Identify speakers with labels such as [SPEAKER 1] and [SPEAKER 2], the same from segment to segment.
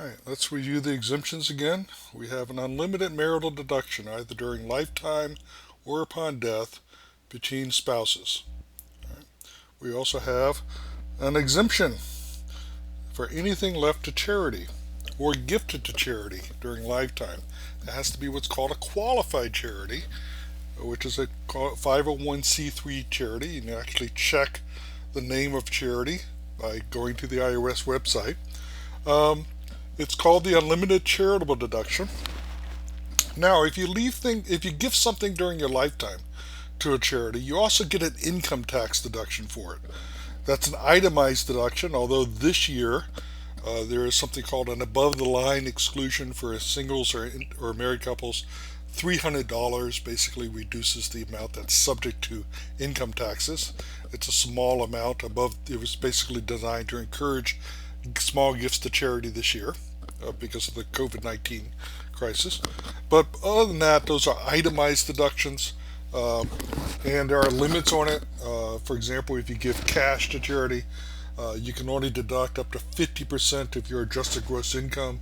[SPEAKER 1] Alright, let's review the exemptions again. We have an unlimited marital deduction either during lifetime or upon death between spouses. We also have an exemption for anything left to charity or gifted to charity during lifetime. It has to be what's called a qualified charity, which is a 501c3 charity. You can actually check the name of charity by going to the IRS website. It's called the unlimited charitable deduction. Now, if you give something during your lifetime to a charity, you also get an income tax deduction for it. That's an itemized deduction, although this year there is something called an above the line exclusion for singles or married couples. $300 basically reduces the amount that's subject to income taxes. It's a small amount above. It was basically designed to encourage small gifts to charity this year because of the COVID-19 crisis. But other than that, those are itemized deductions, and there are limits on it. For example, if you give cash to charity, you can only deduct up to 50% of your adjusted gross income.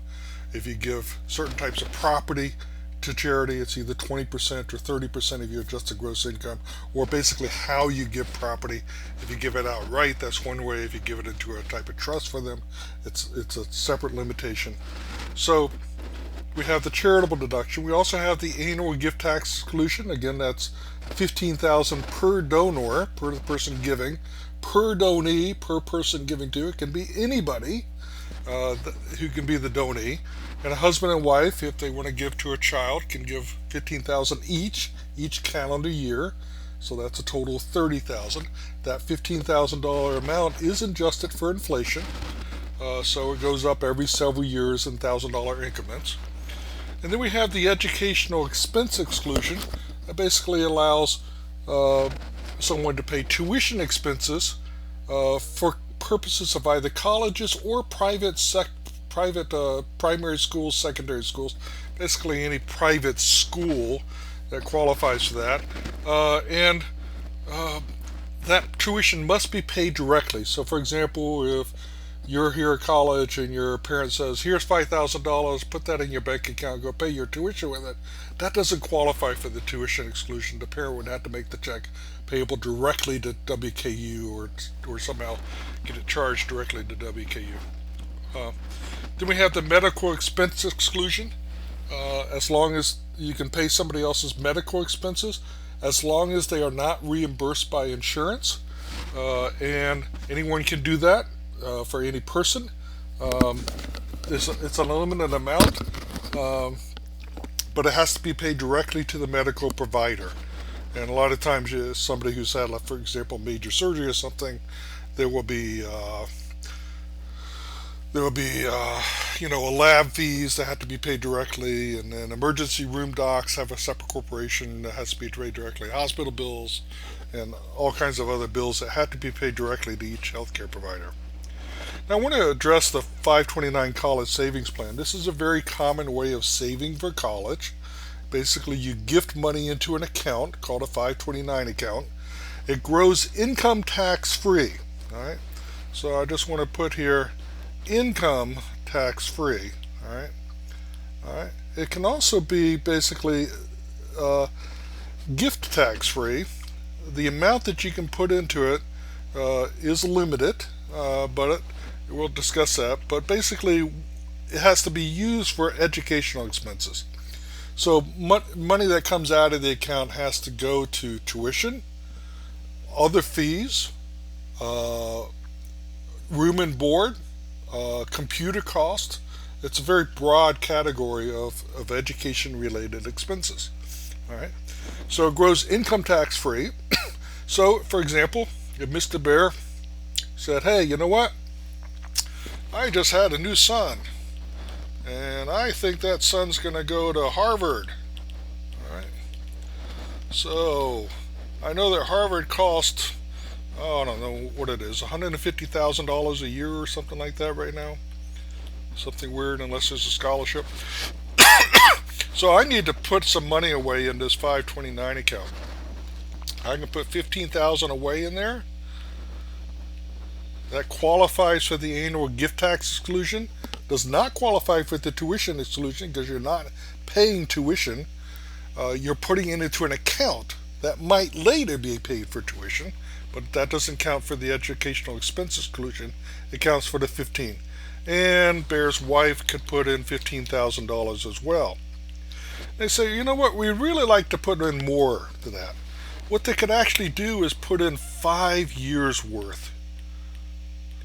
[SPEAKER 1] If you give certain types of property to charity, it's either 20% or 30% of your adjusted gross income, or basically how you give property. If you give it outright, that's one way. If you give it into a type of trust for them, it's a separate limitation. So we have the charitable deduction. We also have the annual gift tax exclusion. Again, that's $15,000 per donor, per the person giving, per donee, per person giving to. It can be anybody who can be the donee. And a husband and wife, if they want to give to a child, can give $15,000 each calendar year. So that's a total of $30,000. That $15,000 amount is adjusted for inflation. So it goes up every several years in $1,000 increments. And then we have the educational expense exclusion. That basically allows someone to pay tuition expenses for purposes of either colleges or private primary schools, secondary schools, basically any private school that qualifies for that. And that tuition must be paid directly. So, for example, if you're here at college and your parent says, here's $5,000, put that in your bank account, go pay your tuition with it, that doesn't qualify for the tuition exclusion. The parent would have to make the check payable directly to WKU or somehow get it charged directly to WKU. Then we have the medical expense exclusion. As long as you can pay somebody else's medical expenses, as long as they are not reimbursed by insurance, and anyone can do that for any person. It's an unlimited amount, but it has to be paid directly to the medical provider. And a lot of times, somebody who's had, for example, major surgery or something, there will be lab fees that have to be paid directly, and then emergency room docs have a separate corporation that has to be paid directly. Hospital bills, and all kinds of other bills that have to be paid directly to each healthcare provider. Now, I want to address the 529 college savings plan. This is a very common way of saving for college. Basically, you gift money into an account called a 529 account. It grows income tax free. All right. So I just want to put here income tax free. All right. It can also be basically gift tax free. The amount that you can put into it is limited, but we'll discuss that. But basically, it has to be used for educational expenses. So money that comes out of the account has to go to tuition, other fees, room and board, computer cost. It's a very broad category of education related expenses. All right. So it grows income tax free. So, for example, if Mr. Bear said, hey, you know what? I just had a new son, and I think that son's going to go to Harvard. All right. So I know that Harvard costs, I don't know what it is, $150,000 a year or something like that right now. Something weird, unless there's a scholarship. So I need to put some money away in this 529 account. I can put $15,000 away in there. That qualifies for the annual gift tax exclusion. does not qualify for the tuition exclusion because you're not paying tuition. You're putting it into an account that might later be paid for tuition, but that doesn't count for the educational expense exclusion. It counts for the 15. And Bear's wife could put in $15,000 as well. They say, you know what, we really like to put in more than that. What they could actually do is put in 5 years worth.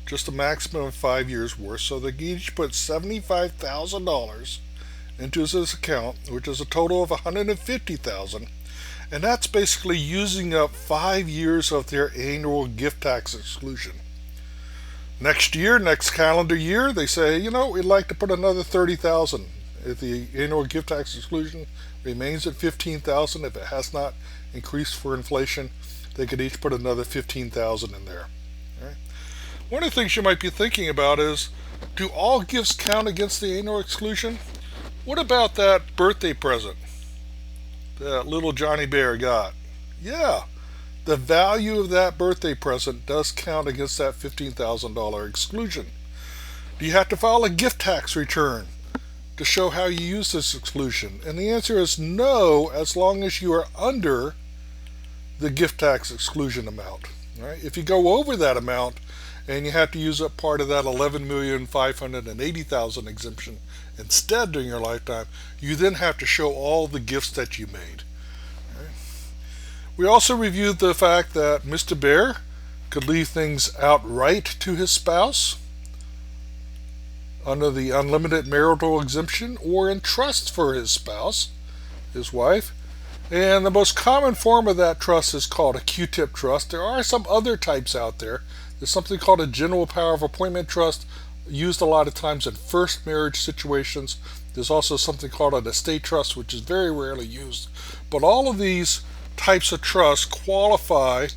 [SPEAKER 1] Just a maximum of 5 years worth. So they each put $75,000 into this account, which is a total of $150,000. And that's basically using up 5 years of their annual gift tax exclusion. Next year, next calendar year, they say, you know, we'd like to put another $30,000. If the annual gift tax exclusion remains at $15,000, if it has not increased for inflation, they could each put another $15,000 in there. Right? One of the things you might be thinking about is, do all gifts count against the annual exclusion? What about that birthday present that little Johnny Bear got? Yeah, the value of that birthday present does count against that $15,000 exclusion. Do you have to file a gift tax return to show how you use this exclusion? And the answer is no, as long as you are under the gift tax exclusion amount. Right? If you go over that amount and you have to use up part of that $11,580,000 exemption instead during your lifetime, you then have to show all the gifts that you made. Right? We also reviewed the fact that Mr. Bear could leave things outright to his spouse under the unlimited marital exemption or in trust for his spouse, his wife. And the most common form of that trust is called a Q-tip trust. There are some other types out there. There's something called a general power of appointment trust, used a lot of times in first marriage situations. There's also something called an estate trust, which is very rarely used. But all of these types of trusts qualify,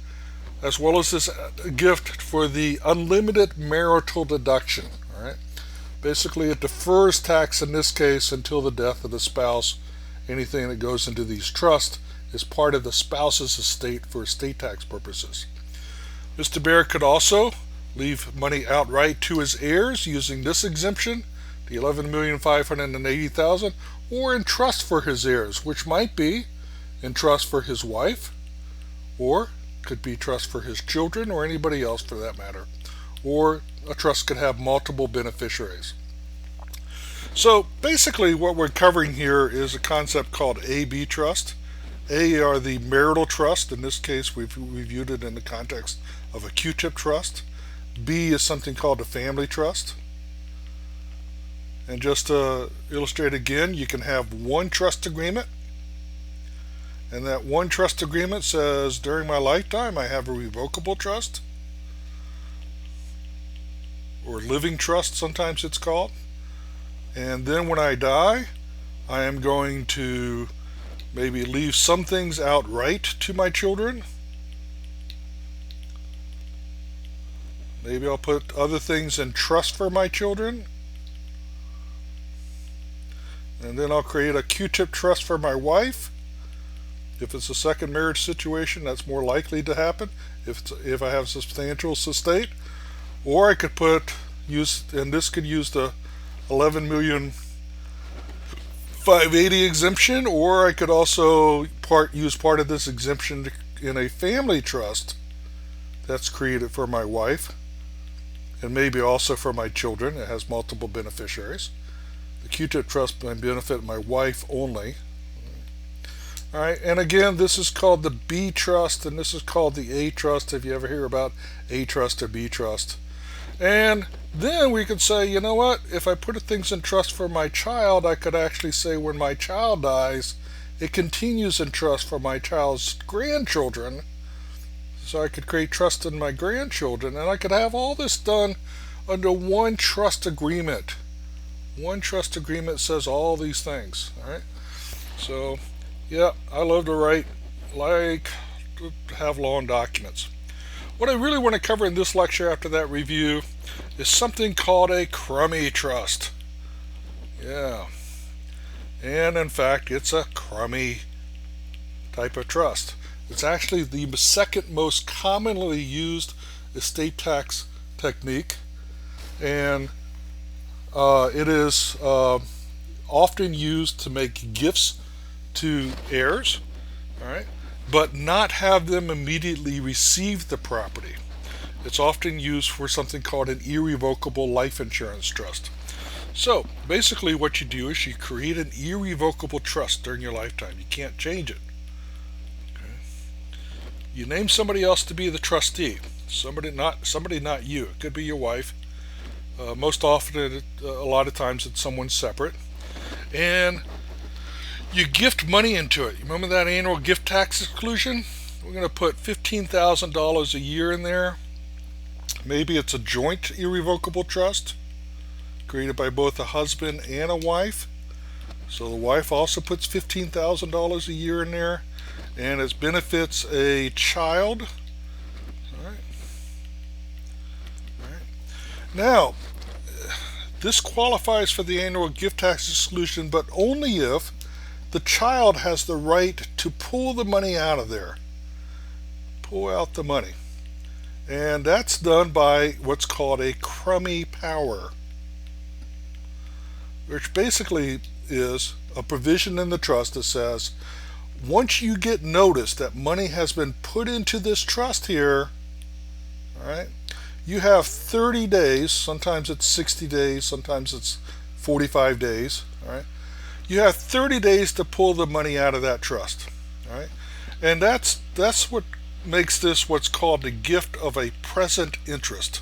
[SPEAKER 1] as well as this gift, for the unlimited marital deduction. All right? Basically, it defers tax in this case until the death of the spouse. Anything that goes into these trusts is part of the spouse's estate for estate tax purposes. Mr. Bear could also leave money outright to his heirs using this exemption, the $11,580,000, or in trust for his heirs, which might be in trust for his wife, or could be trust for his children or anybody else for that matter. Or a trust could have multiple beneficiaries. So basically what we're covering here is a concept called A-B trust. A are the marital trust. In this case, we've reviewed it in the context of a Q-tip trust. B is something called a family trust. And just to illustrate again, you can have one trust agreement. And that one trust agreement says, during my lifetime, I have a revocable trust. Or living trust, sometimes it's called. And then when I die, I am going to maybe leave some things outright to my children. Maybe I'll put other things in trust for my children. And then I'll create a Q-tip trust for my wife. If it's a second marriage situation, that's more likely to happen if I have substantial estate. Or I could and this could use the $11,580,000 exemption, or I could also use part of this exemption in a family trust that's created for my wife, and maybe also for my children. It has multiple beneficiaries. The Q-tip trust may benefit my wife only. All right, and again, this is called the B trust, and this is called the A trust, if you ever hear about A trust or B trust. And then we could say, you know what, if I put things in trust for my child, I could actually say when my child dies, it continues in trust for my child's grandchildren. So I could create trust in my grandchildren, and I could have all this done under one trust agreement. One trust agreement says all these things. All right. So, yeah, I love to write, to have long documents. What I really want to cover in this lecture after that review is something called a Crummey trust. Yeah. And in fact, it's a Crummey type of trust. It's actually the second most commonly used estate tax technique. And It is often used to make gifts to heirs, all right, but not have them immediately receive the property. It's often used for something called an irrevocable life insurance trust. So basically, what you do is you create an irrevocable trust during your lifetime. You can't change it. Okay? You name somebody else to be the trustee. Somebody not you. It could be your wife. Most often, a lot of times, it's someone separate, and you gift money into it. You remember that annual gift tax exclusion? We're going to put $15,000 a year in there. Maybe it's a joint irrevocable trust created by both a husband and a wife. So the wife also puts $15,000 a year in there, and it benefits a child. All right. All right. Now, this qualifies for the annual gift tax exclusion, but only if the child has the right to pull the money out of there. Pull out the money. And that's done by what's called a Crummey power, which basically is a provision in the trust that says once you get notice that money has been put into this trust here, all right, you have 30 days, sometimes it's 60 days, sometimes it's 45 days, all right, you have 30 days to pull the money out of that trust, all right, and that's what makes this what's called the gift of a present interest,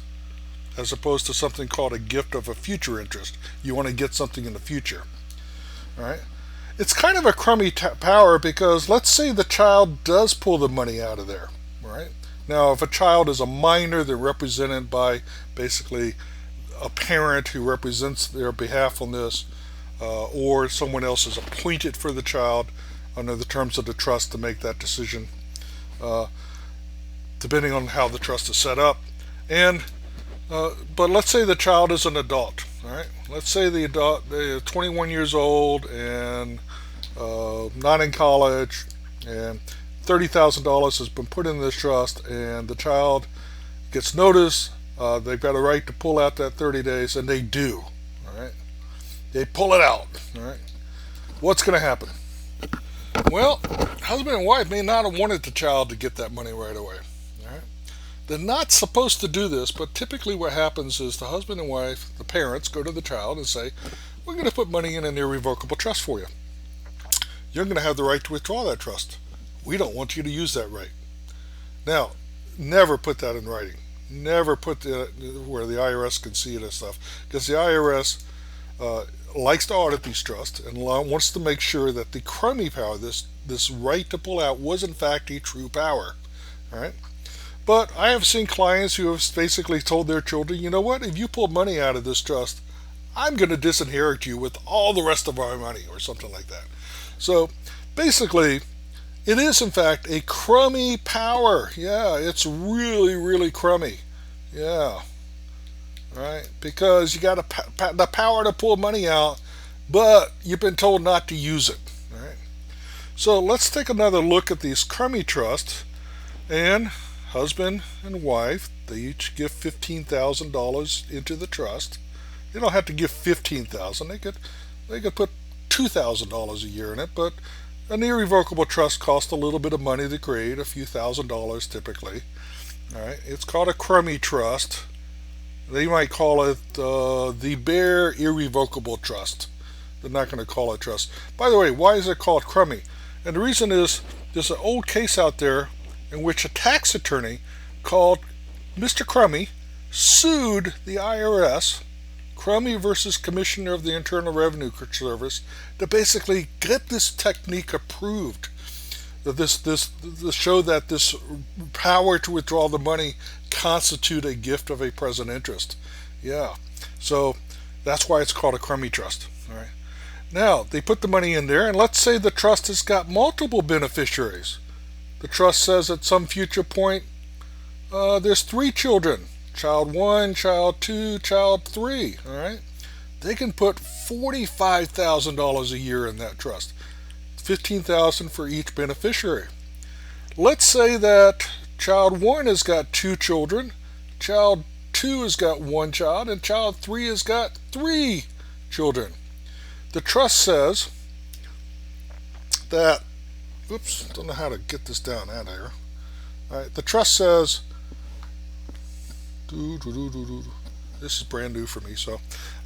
[SPEAKER 1] as opposed to something called a gift of a future interest. You want to get something in the future, all right? It's kind of a crummy power because let's say the child does pull the money out of there, all right? Now, if a child is a minor, they're represented by basically a parent who represents their behalf on this, or someone else is appointed for the child under the terms of the trust to make that decision, depending on how the trust is set up. And but let's say the child is an adult, all right? Let's say the adult, they're 21 years old and not in college, and $30,000 has been put in this trust, and the child gets notice. They've got a right to pull out that 30 days, and they do, all right? They pull it out, all right? What's going to happen? Well, husband and wife may not have wanted the child to get that money right away. All right? They're not supposed to do this, but typically what happens is the husband and wife, the parents, go to the child and say, we're going to put money in an irrevocable trust for you. You're going to have the right to withdraw that trust. We don't want you to use that right. Now, never put that in writing. Never put where the IRS can see it and stuff, because the IRS likes to audit these trusts and wants to make sure that the Crummey power, this right to pull out, was in fact a true power. All right. But I have seen clients who have basically told their children, you know what, if you pull money out of this trust, I'm going to disinherit you with all the rest of our money, or something like that. So basically, it is in fact a Crummey power. Yeah, it's really, really crummy. Yeah. Right? Because you got the power to pull money out, but you've been told not to use it. Right? So let's take another look at these Crummey trusts. And husband and wife, they each give $15,000 into the trust. They don't have to give $15,000. They could put $2,000 a year in it, but an irrevocable trust costs a little bit of money to create, a few $1,000s typically. All right, it's called a Crummey trust. They might call it the Bear Irrevocable Trust. They're not going to call it trust. By the way, why is it called Crummey? And the reason is there's an old case out there in which a tax attorney called Mr. Crummey sued the IRS, Crummey versus Commissioner of the Internal Revenue Service, to basically get this technique approved. This show that this power to withdraw the money constitute a gift of a present interest. Yeah, so that's why it's called a Crummey trust. All right. Now they put the money in there, and let's say the trust has got multiple beneficiaries. The trust says at some future point there's 3 children: child 1, child 2, child 3. All right, they can put $45,000 a year in that trust. $15,000 for each beneficiary. Let's say that child 1 has got 2 children, child 2 has got 1 child, and child 3 has got 3 children. The trust says that, oops, don't know how to get this down out here. All right, the trust says, this is brand new for me, so,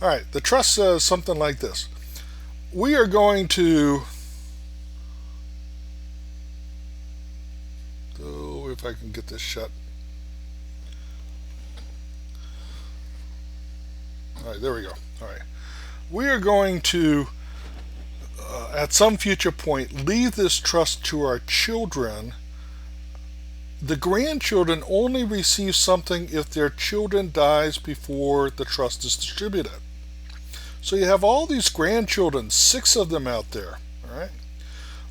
[SPEAKER 1] all right, the trust says something like this. We are going to, oh, if I can get this shut. All right, there we go. All right, we are going to, at some future point, leave this trust to our children. The grandchildren only receive something if their children dies before the trust is distributed. So you have all these grandchildren, 6 of them out there. All right.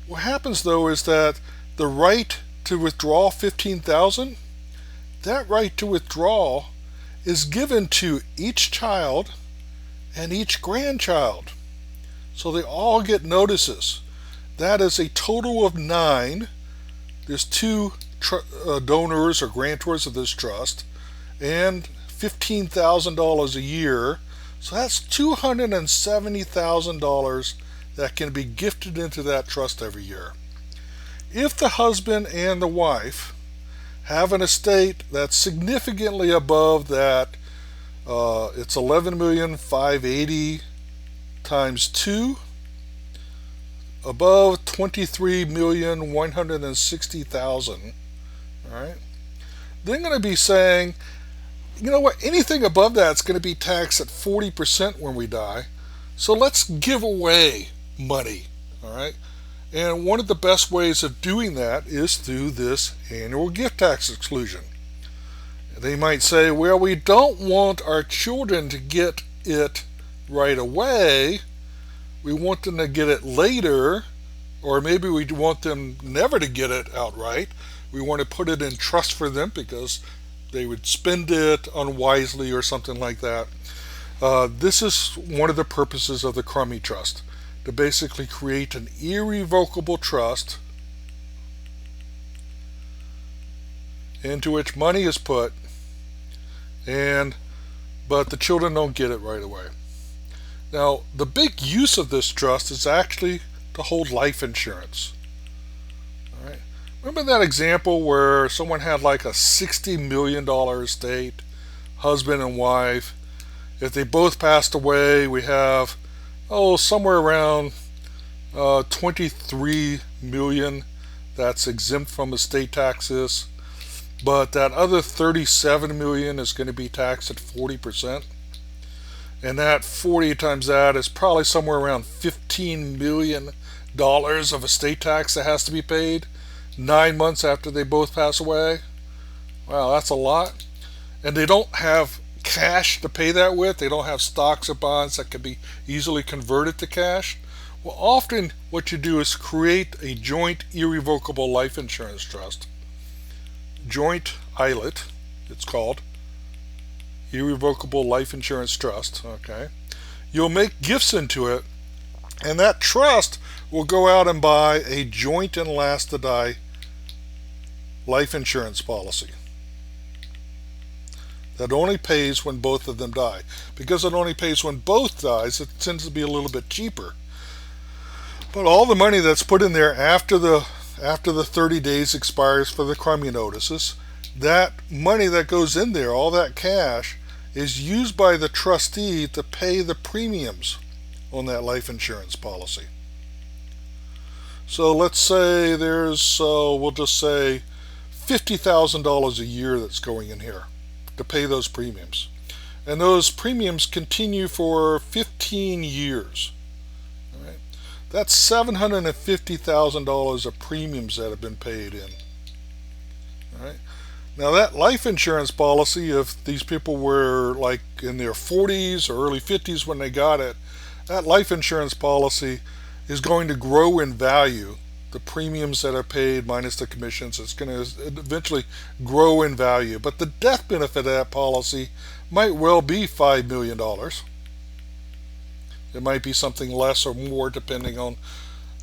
[SPEAKER 1] What happens though is that the right to withdraw $15,000, that right to withdraw is given to each child and each grandchild. So they all get notices. That is a total of 9. There's 2 donors or grantors of this trust, and $15,000 a year. So that's $270,000 that can be gifted into that trust every year. If the husband and the wife have an estate that's significantly above that, it's $11,580,000 times 2, above $23,160,000. All right, they're going to be saying, you know what, anything above that's going to be taxed at 40% when we die, so let's give away money. All right, and one of the best ways of doing that is through this annual gift tax exclusion. They might say, well, we don't want our children to get it right away, we want them to get it later, or maybe we want them never to get it outright. We want to put it in trust for them because they would spend it unwisely or something like that. This is one of the purposes of the Crummey Trust, to basically create an irrevocable trust into which money is put, but the children don't get it right away. Now, the big use of this trust is actually to hold life insurance. All right. Remember that example where someone had like a $60 million estate, husband and wife. If they both passed away, we have, somewhere around $23 million that's exempt from estate taxes. But that other $37 million is going to be taxed at 40%. And that 40 times that is probably somewhere around $15 million of estate tax that has to be paid 9 months after they both pass away. Wow, that's a lot. And they don't have cash to pay that with. They don't have stocks or bonds that can be easily converted to cash. Well, often what you do is create a joint irrevocable life insurance trust. Joint ILIT, it's called. Irrevocable Life Insurance Trust. Okay, you'll make gifts into it, and that trust will go out and buy a joint and last to die life insurance policy that only pays when both of them die. Because it only pays when both dies, it tends to be a little bit cheaper. But all the money that's put in there after the 30 days expires for the Crummey notices, that money that goes in there, all that cash, is used by the trustee to pay the premiums on that life insurance policy. So let's say there's, we'll just say $50,000 a year that's going in here to pay those premiums. And those premiums continue for 15 years. All right? That's $750,000 of premiums that have been paid in. All right? Now that life insurance policy, if these people were like in their 40s or early 50s when they got it, that life insurance policy is going to grow in value. The premiums that are paid minus the commissions, it's going to eventually grow in value. But the death benefit of that policy might well be $5 million. It might be something less or more depending on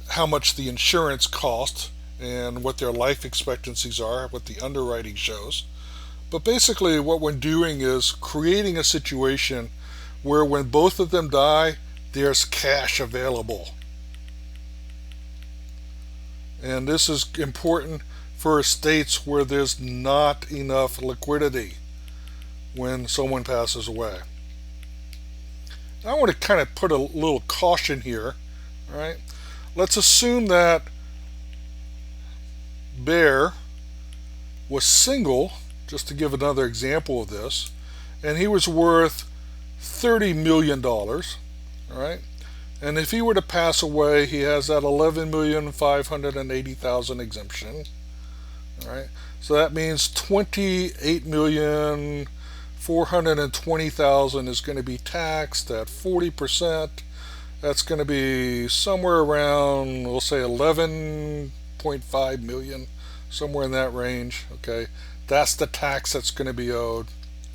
[SPEAKER 1] how much the insurance costs and what their life expectancies are, what the underwriting shows. But basically what we're doing is creating a situation where when both of them die, there's cash available. And this is important for estates where there's not enough liquidity when someone passes away. I want to kind of put a little caution here. All right? Let's assume that Bear was single, just to give another example of this, and he was worth $30 million. All right? And if he were to pass away, he has that $11,580,000 exemption. All right? So that means $28,420,000 is going to be taxed at 40%. That's going to be somewhere around, we'll say 11.5 million, somewhere in that range. Okay, that's the tax that's going to be owed.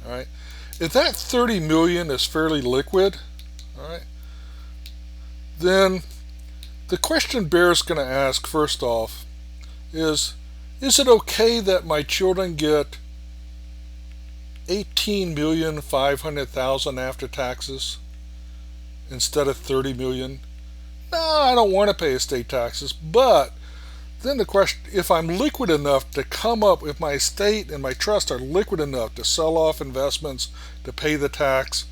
[SPEAKER 1] All right, if that 30 million is fairly liquid, all right, then the question Bear's going to ask first off is it okay that my children get 18,500,000 after taxes instead of 30 million? No, I don't want to pay estate taxes. But then the question, if I'm liquid enough to come up, if my estate and my trust are liquid enough to sell off investments to pay the tax,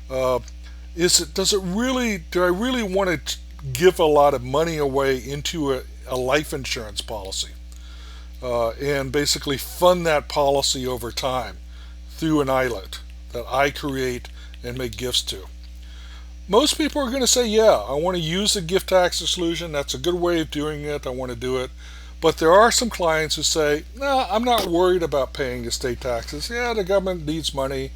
[SPEAKER 1] do I really want to give a lot of money away into a life insurance policy and basically fund that policy over time through an ILIT that I create and make gifts to? Most people are going to say, yeah, I want to use the gift tax exclusion. That's a good way of doing it. I want to do it. But there are some clients who say, no, I'm not worried about paying estate taxes. Yeah, the government needs money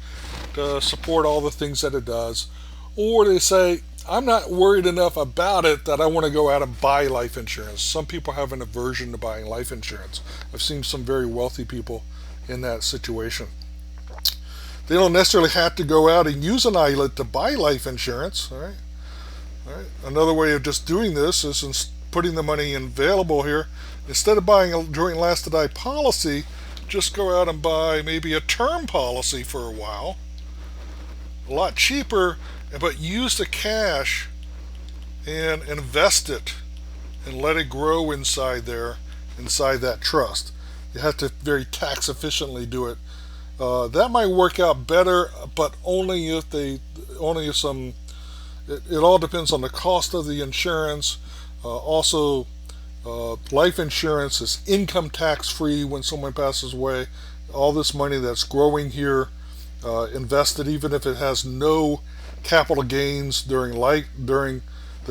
[SPEAKER 1] to support all the things that it does. Or they say, I'm not worried enough about it that I want to go out and buy life insurance. Some people have an aversion to buying life insurance. I've seen some very wealthy people in that situation. They don't necessarily have to go out and use an ILIT to buy life insurance. All right? All right. Another way of just doing this is putting the money available here. Instead of buying a during last to die policy, just go out and buy maybe a term policy for a while. A lot cheaper, but use the cash and invest it and let it grow inside there, inside that trust. You have to very tax efficiently do it. That might work out better, but only if it all depends on the cost of the insurance. Also, life insurance is income tax free when someone passes away. All this money that's growing here, invested, even if it has no capital gains during the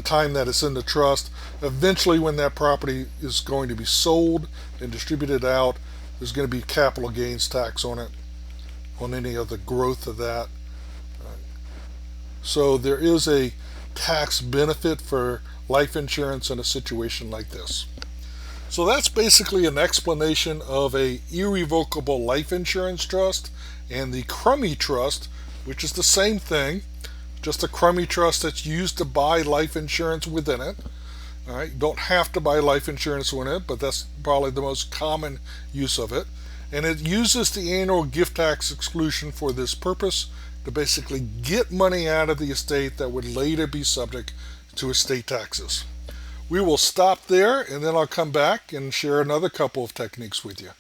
[SPEAKER 1] time that it's in the trust, eventually when that property is going to be sold and distributed out, there's going to be capital gains tax on it, on any of the growth of that. So there is a tax benefit for life insurance in a situation like this. So that's basically an explanation of a irrevocable life insurance trust and the Crummey trust, which is the same thing, just a Crummey trust that's used to buy life insurance within it. All right, you don't have to buy life insurance with it, but that's probably the most common use of it. And it uses the annual gift tax exclusion for this purpose, to basically get money out of the estate that would later be subject to estate taxes. We will stop there, and then I'll come back and share another couple of techniques with you.